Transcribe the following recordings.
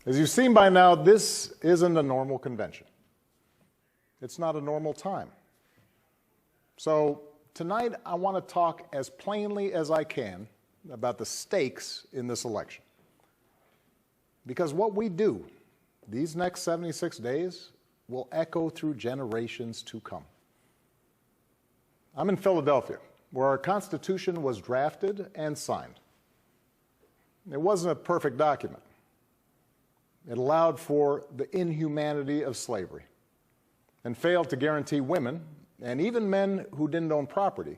As you've seen by now, this isn't a normal convention. It's not a normal time. So tonight I want to talk as plainly as I can about the stakes in this election. Because what we do these next 76 days will echo through generations to come. I'm in Philadelphia, where our Constitution was drafted and signed. It wasn't a perfect document. It allowed for the inhumanity of slavery and failed to guarantee women, and even men who didn't own property,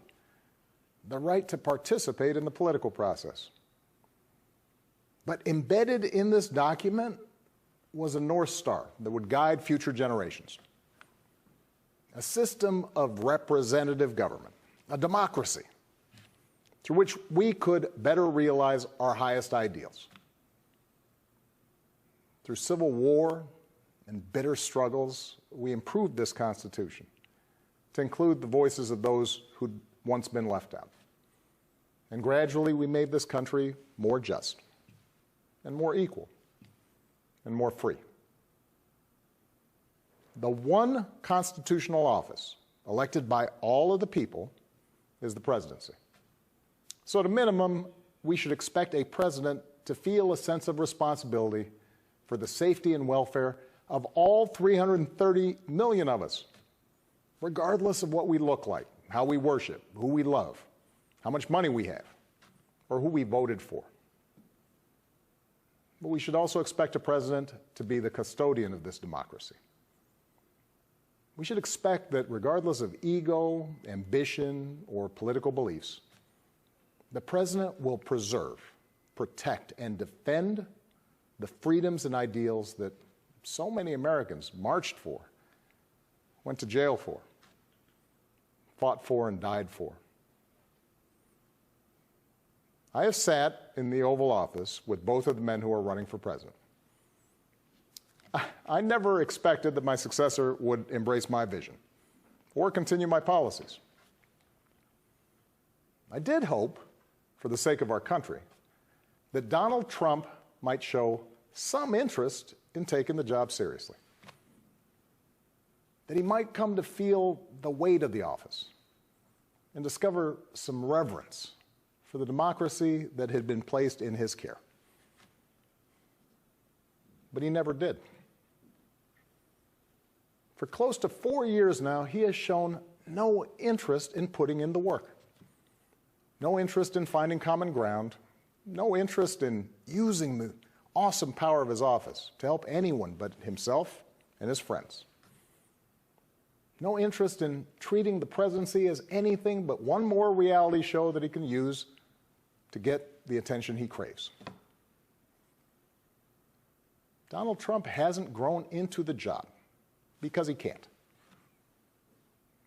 the right to participate in the political process. But embedded in this document was a North Star that would guide future generations. A system of representative government, a democracy, through which we could better realize our highest ideals. Through civil war and bitter struggles, we improved this Constitution to include the voices of those who'd once been left out. And gradually, we made this country more just and more equal and more free. The one constitutional office elected by all of the people is the presidency. So at a minimum, we should expect a president to feel a sense of responsibility for the safety and welfare of all 330 million of us, regardless of what we look like, how we worship, who we love, how much money we have, or who we voted for. But we should also expect a president to be the custodian of this democracy. We should expect that regardless of ego, ambition, or political beliefs, the president will preserve, protect, and defend the freedoms and ideals that so many Americans marched for, went to jail for, fought for, and died for. I have sat in the Oval Office with both of the men who are running for president. I never expected that my successor would embrace my vision or continue my policies. I did hope, for the sake of our country, that Donald Trump might show some interest in taking the job seriously, that he might come to feel the weight of the office and discover some reverence for the democracy that had been placed in his care. But he never did. For close to 4 years now, he has shown no interest in putting in the work, no interest in finding common ground, no interest in using the awesome power of his office to help anyone but himself and his friends. No interest in treating the presidency as anything but one more reality show that he can use to get the attention he craves. Donald Trump hasn't grown into the job because he can't.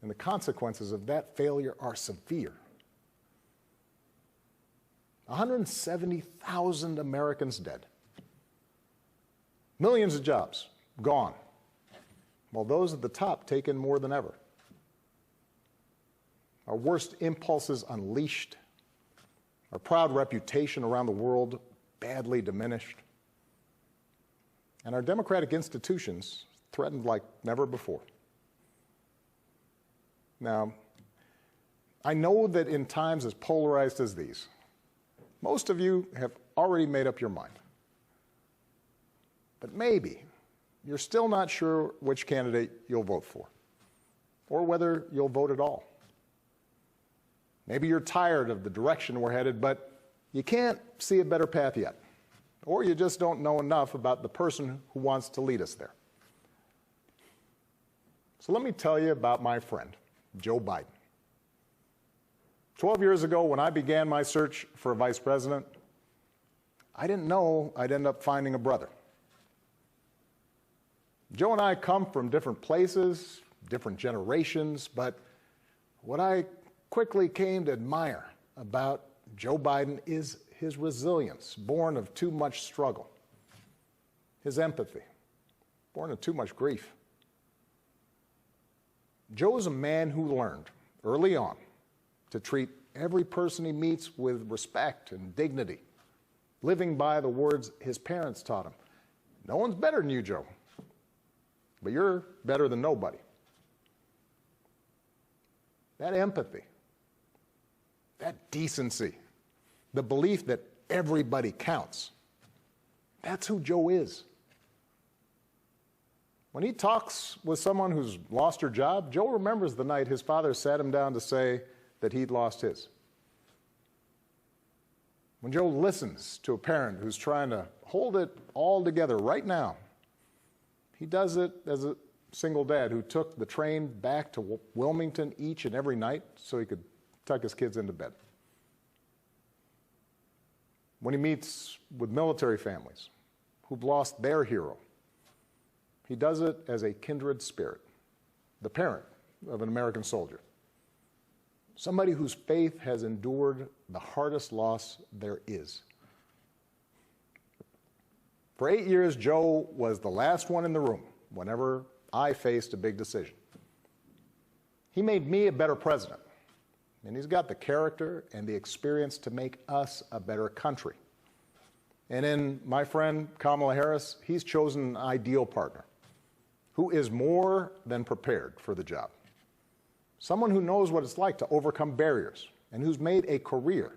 And the consequences of that failure are severe. 170,000 Americans dead. Millions of jobs gone, while those at the top take in more than ever. Our worst impulses unleashed, our proud reputation around the world badly diminished, and our democratic institutions threatened like never before. Now, I know that in times as polarized as these, most of you have already made up your mind. But maybe you're still not sure which candidate you'll vote for, or whether you'll vote at all. Maybe you're tired of the direction we're headed, but you can't see a better path yet, or you just don't know enough about the person who wants to lead us there. So let me tell you about my friend, Joe Biden. 12 years ago, when I began my search for a vice president, I didn't know I'd end up finding a brother. Joe and I come from different places, different generations, but what I quickly came to admire about Joe Biden is his resilience, born of too much struggle, his empathy, born of too much grief. Joe is a man who learned early on to treat every person he meets with respect and dignity, living by the words his parents taught him: No one's better than you, Joe. But you're better than nobody. That empathy, that decency, the belief that everybody counts, that's who Joe is. When he talks with someone who's lost her job, Joe remembers the night his father sat him down to say that he'd lost his. When Joe listens to a parent who's trying to hold it all together right now, he does it as a single dad who took the train back to Wilmington each and every night so he could tuck his kids into bed. When he meets with military families who've lost their hero, he does it as a kindred spirit, the parent of an American soldier, somebody whose faith has endured the hardest loss there is. For 8 years, Joe was the last one in the room whenever I faced a big decision. He made me a better president, and he's got the character and the experience to make us a better country. And in my friend Kamala Harris, he's chosen an ideal partner who is more than prepared for the job. Someone who knows what it's like to overcome barriers and who's made a career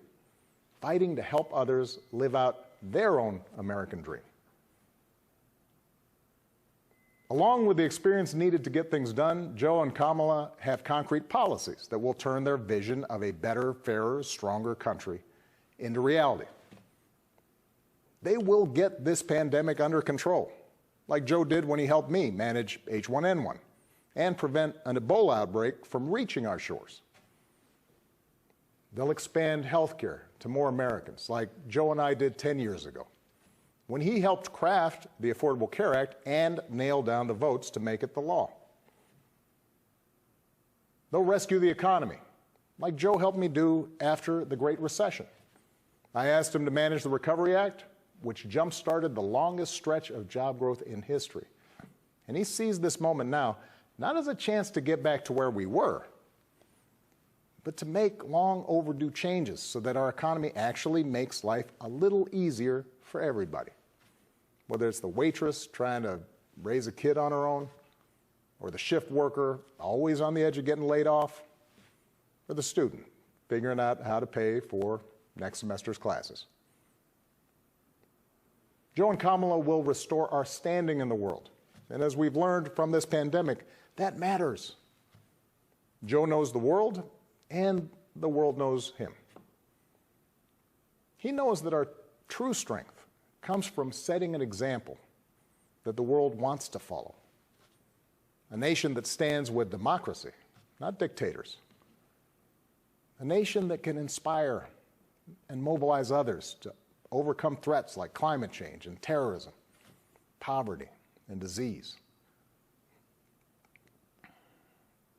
fighting to help others live out their own American dream. Along with the experience needed to get things done, Joe and Kamala have concrete policies that will turn their vision of a better, fairer, stronger country into reality. They will get this pandemic under control, like Joe did when he helped me manage H1N1 and prevent an Ebola outbreak from reaching our shores. They'll expand health care to more Americans, like Joe and I did 10 years ago, when he helped craft the Affordable Care Act and nail down the votes to make it the law. They'll rescue the economy, like Joe helped me do after the Great Recession. I asked him to manage the Recovery Act, which jump-started the longest stretch of job growth in history. And he sees this moment now not as a chance to get back to where we were, but to make long overdue changes so that our economy actually makes life a little easier for everybody. Whether it's the waitress trying to raise a kid on her own, or the shift worker always on the edge of getting laid off, or the student figuring out how to pay for next semester's classes. Joe and Kamala will restore our standing in the world. And as we've learned from this pandemic, that matters. Joe knows the world, and the world knows him. He knows that our true strength comes from setting an example that the world wants to follow. A nation that stands with democracy, not dictators. A nation that can inspire and mobilize others to overcome threats like climate change and terrorism, poverty and disease.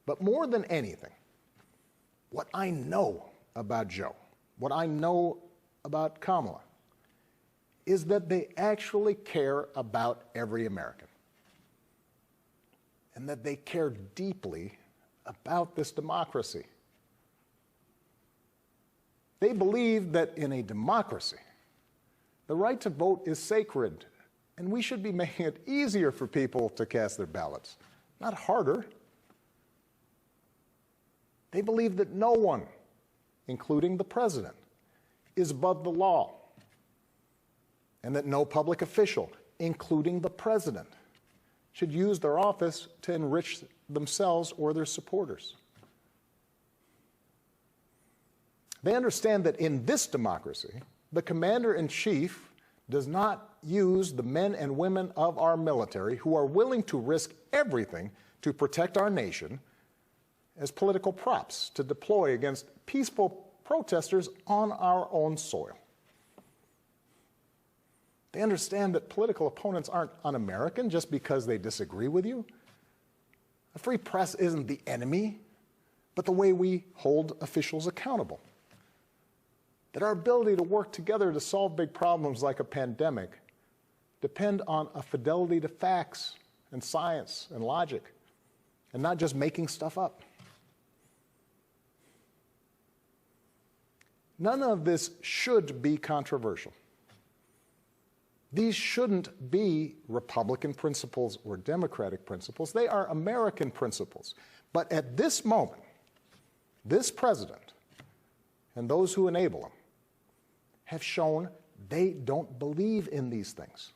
But more than anything, what I know about Joe, what I know about Kamala, is that they actually care about every American, and that they care deeply about this democracy. They believe that in a democracy, the right to vote is sacred, and we should be making it easier for people to cast their ballots, not harder. They believe that no one, including the president, is above the law, and that no public official, including the president, should use their office to enrich themselves or their supporters. They understand that in this democracy, the commander-in-chief does not use the men and women of our military who are willing to risk everything to protect our nation as political props to deploy against peaceful protesters on our own soil. They understand that political opponents aren't un-American just because they disagree with you. A free press isn't the enemy, but the way we hold officials accountable. That our ability to work together to solve big problems like a pandemic depend on a fidelity to facts and science and logic, and not just making stuff up. None of this should be controversial. These shouldn't be Republican principles or Democratic principles. They are American principles. But at this moment, this president and those who enable him have shown they don't believe in these things.